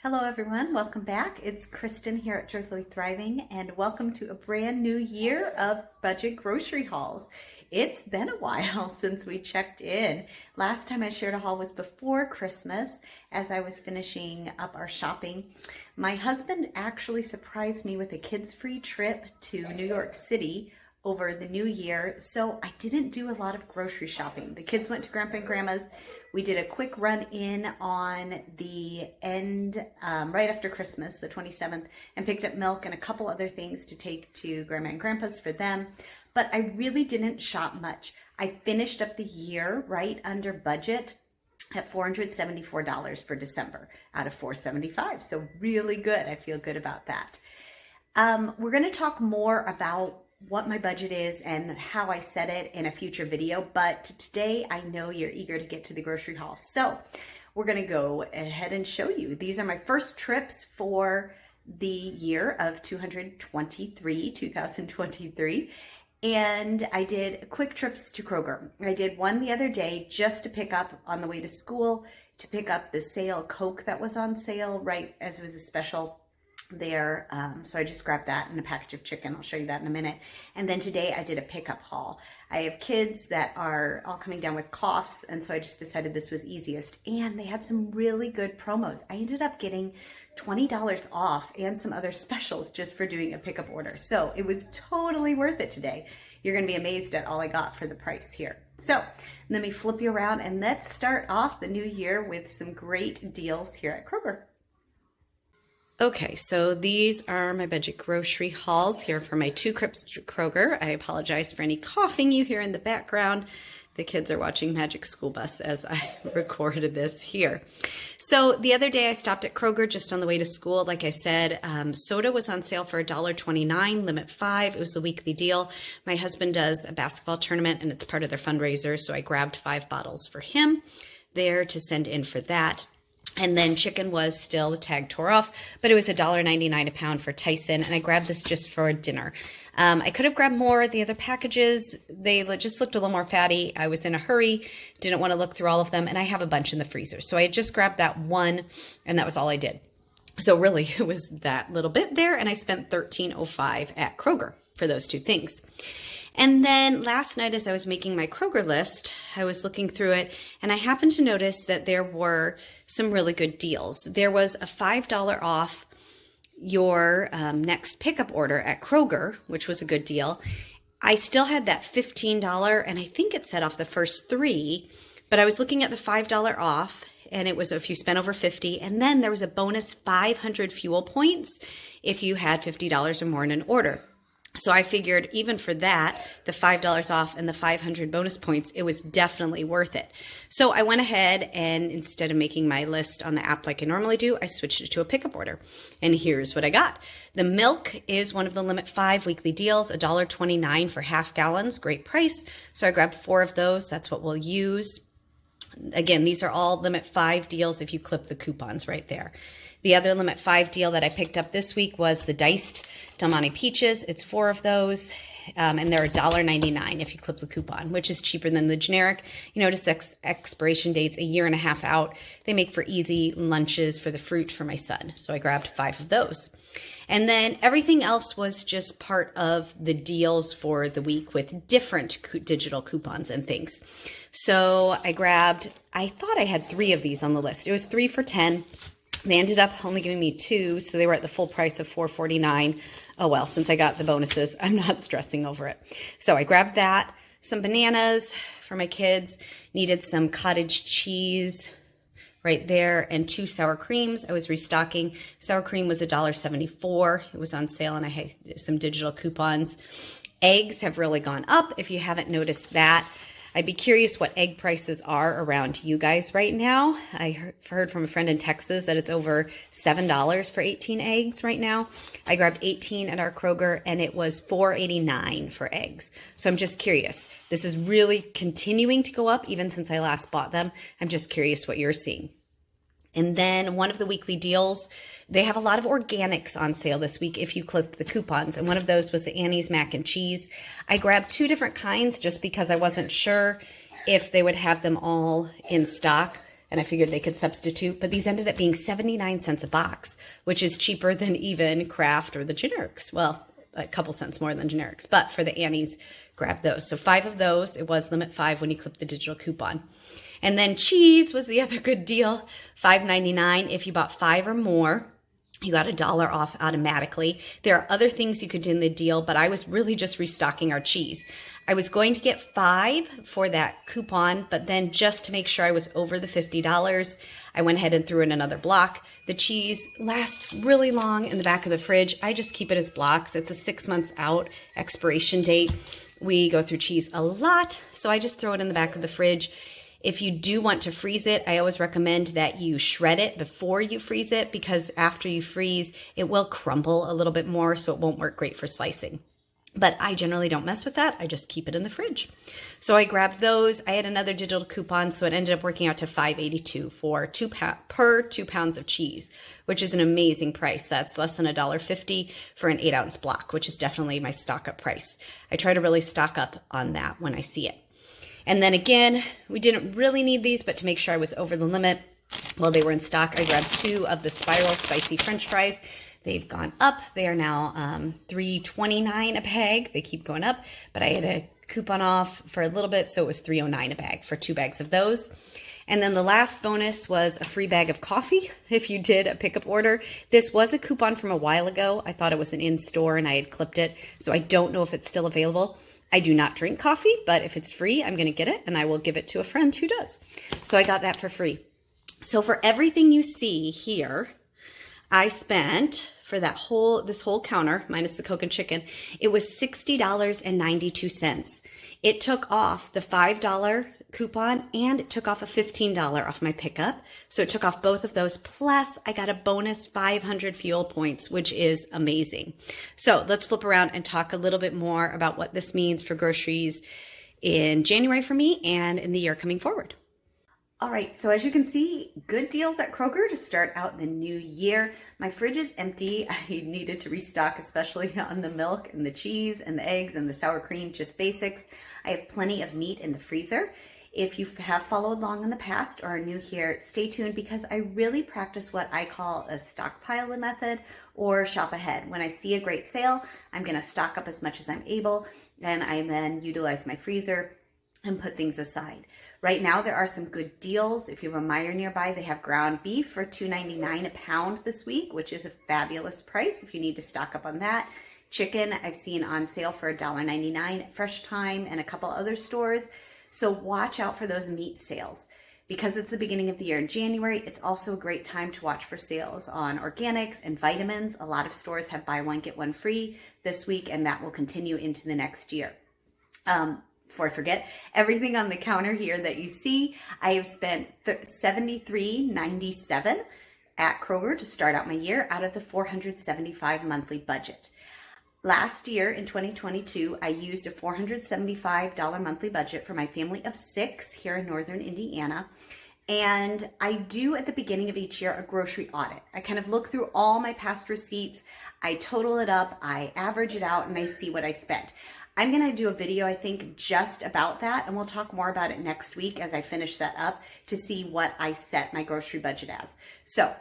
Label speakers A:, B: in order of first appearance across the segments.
A: Hello everyone, welcome back. It's Kristen here at Joyfully Thriving and welcome to a brand new year of budget grocery hauls. It's been a while since we checked in. Last time I shared a haul was before Christmas as I was finishing up our shopping. My husband actually surprised me with a kids-free trip to New York City over the new year, so I didn't do a lot of grocery shopping. The kids went to Grandpa and Grandma's. We did a quick run in on the end, right after Christmas, the 27th, and picked up milk and a couple other things to take to Grandma and Grandpa's for them. But I really didn't shop much. I finished up the year right under budget at $474 for December out of $475. So really good. I feel good about that. We're going to talk more about what my budget is and how I set it in a future video, but today I know you're eager to get to the grocery haul. So we're going to go ahead and show you. These are my first trips for the year of 2023, and I did quick trips to Kroger. I did one the other day just to pick up on the way to school, to pick up the sale Coke that was on sale right as it was a special there. So I just grabbed that and a package of chicken. I'll show you that in a minute. And then today I did a pickup haul. I have kids that are all coming down with coughs, and so I just decided this was easiest. And they had some really good promos. I ended up getting $20 off and some other specials just for doing a pickup order. So it was totally worth it today. You're going to be amazed at all I got for the price here. So let me flip you around and let's start off the new year with some great deals here at Kroger. Okay, so these are my budget grocery hauls here for my 2 trips to Kroger. I apologize for any coughing you hear in the background. The kids are watching Magic School Bus as I recorded this here. So the other day I stopped at Kroger just on the way to school. Like I said, soda was on sale for $1.29, limit 5. It was a weekly deal. My husband does a basketball tournament and it's part of their fundraiser, so I grabbed 5 bottles for him there to send in for that. And then chicken was still, the tag tore off, but it was $1.99 a pound for Tyson, and I grabbed this just for dinner. I could have grabbed more. The other packages, they just looked a little more fatty. I was in a hurry, didn't want to look through all of them, and I have a bunch in the freezer. So I just grabbed that one, and that was all I did. So really, it was that little bit there, and I spent $13.05 at Kroger for those 2 things. And then last night as I was making my Kroger list, I was looking through it and I happened to notice that there were some really good deals. There was a $5 off your next pickup order at Kroger, which was a good deal. I still had that $15 and I think it set off the first 3, but I was looking at the $5 off and it was if you spent over 50, and then there was a bonus 500 fuel points if you had $50 or more in an order. So I figured even for that, the $5 off and the 500 bonus points, it was definitely worth it. So I went ahead and instead of making my list on the app like I normally do, I switched it to a pickup order. And here's what I got. The milk is one of the limit 5 weekly deals, $1.29 for half gallons, great price. So I grabbed 4 of those. That's what we'll use. Again, these are all limit 5 deals if you clip the coupons right there. The other limit 5 deal that I picked up this week was the diced Del Monte peaches. It's 4 of those, and they're $1.99 if you clip the coupon, which is cheaper than the generic. You notice expiration dates a year and a half out. They make for easy lunches for the fruit for my son, so I grabbed 5 of those. And then everything else was just part of the deals for the week with different digital coupons and things. So I thought I had 3 of these on the list. It was 3 for $10. They ended up only giving me 2, so they were at the full price of $4.49. Oh well, since I got the bonuses, I'm not stressing over it. So I grabbed that, some bananas for my kids, needed some cottage cheese right there, and 2 sour creams. I was restocking. Sour cream was $1.74. It was on sale, and I had some digital coupons. Eggs have really gone up, if you haven't noticed that. I'd be curious what egg prices are around you guys right now. I heard from a friend in Texas that it's over $7 for 18 eggs right now. I grabbed 18 at our Kroger and it was $4.89 for eggs. So I'm just curious. This is really continuing to go up even since I last bought them. I'm just curious what you're seeing. And then one of the weekly deals, they have a lot of organics on sale this week if you click the coupons. And one of those was the Annie's mac and cheese. I grabbed 2 different kinds just because I wasn't sure if they would have them all in stock.
B: and I figured they could substitute, but these ended up being 79 cents a box, which is cheaper than even Kraft or the generics. Well, a couple cents more than generics, but for the Annie's, grab those. So 5 of those. It was limit 5 when you clip the digital coupon. And then cheese was the other good deal, $5.99. If you bought 5 or more, you got $1 off automatically. There are other things you could do in the deal, but I was really just restocking our cheese. I was going to get 5 for that coupon, but then just to make sure I was over the $50, I went ahead and threw in another block. The cheese lasts really long in the back of the fridge. I just keep it as blocks. It's a 6 months out expiration date. We go through cheese a lot, so I just throw it in the back of the fridge. If you do want to freeze it, I always recommend that you shred it before you freeze it, because after you freeze, it will crumble a little bit more, so it won't work great for slicing. But I generally don't mess with that. I just keep it in the fridge. So I grabbed those. I had another digital coupon, so it ended up working out to $5.82 for per 2 pounds of cheese, which is an amazing price. That's less than $1.50 for an 8-ounce block, which is definitely my stock up price. I try to really stock up on that when I see it. And then again, we didn't really need these, but to make sure I was over the limit, while they were in stock, I grabbed 2 of the spiral spicy French fries. They've gone up. They are now $3.29 a bag. They keep going up, but I had a coupon off for a little bit, so it was $3.09 a bag for 2 bags of those. And then the last bonus was a free bag of coffee if you did a pickup order. This was a coupon from a while ago. I thought it was an in-store and I had clipped it, so I don't know if it's still available. I do not drink coffee, but if it's free, I'm going to get it and I will give it to a friend who does. So I got that for free. So for everything you see here, I spent for this whole counter, minus the Coke and chicken, it was $60.92. It took off the $5 coupon and it took off a $15 off my pickup. So it took off both of those. Plus I got a bonus 500 fuel points, which is amazing. So let's flip around and talk a little bit more about what this means for groceries in January for me and in the year coming forward.
A: All right, so as you can see, good deals at Kroger to start out the new year. My fridge is empty. I needed to restock, especially on the milk and the cheese and the eggs and the sour cream, just basics. I have plenty of meat in the freezer. If you have followed along in the past or are new here, stay tuned because I really practice what I call a stockpile method or shop ahead. When I see a great sale, I'm going to stock up as much as I'm able, and I then utilize my freezer and put things aside. Right now, there are some good deals. If you have a Meijer nearby, they have ground beef for $2.99 a pound this week, which is a fabulous price if you need to stock up on that. Chicken, I've seen on sale for $1.99 at Fresh Time and a couple other stores. So watch out for those meat sales. Because it's the beginning of the year in January, it's also a great time to watch for sales on organics and vitamins. A lot of stores have buy one, get one free this week, and that will continue into the next year. Before I forget, everything on the counter here that you see, I have spent $73.97 at Kroger to start out my year out of the $475 monthly budget. Last year in 2022, I used a $475 monthly budget for my family of 6 here in Northern Indiana. And I do at the beginning of each year a grocery audit. I kind of look through all my past receipts, I total it up, I average it out, and I see what I spent. I'm going to do a video, I think, just about that, and we'll talk more about it next week as I finish that up to see what I set my grocery budget as. So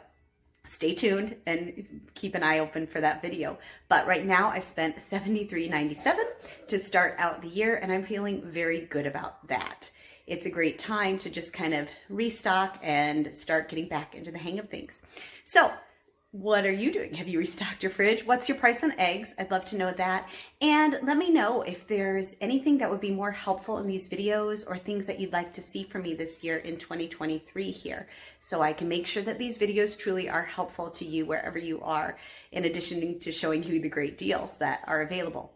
A: stay tuned and keep an eye open for that video. But right now I've spent $73.97 to start out the year, and I'm feeling very good about that. It's a great time to just kind of restock and start getting back into the hang of things. So what are you doing? Have you restocked your fridge? What's your price on eggs? I'd love to know that. And let me know if there's anything that would be more helpful in these videos or things that you'd like to see from me this year in 2023 here, so I can make sure that these videos truly are helpful to you wherever you are, in addition to showing you the great deals that are available.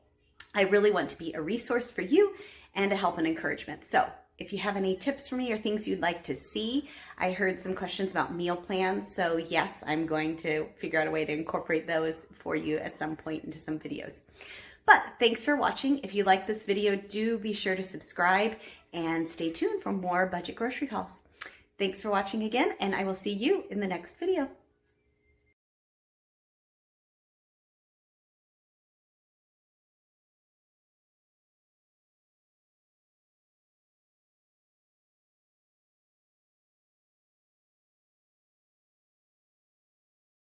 A: I really want to be a resource for you and a help and encouragement. So if you have any tips for me or things you'd like to see, I heard some questions about meal plans. So yes, I'm going to figure out a way to incorporate those for you at some point into some videos. But thanks for watching. If you like this video, do be sure to subscribe and stay tuned for more budget grocery hauls. Thanks for watching again, and I will see you in the next video.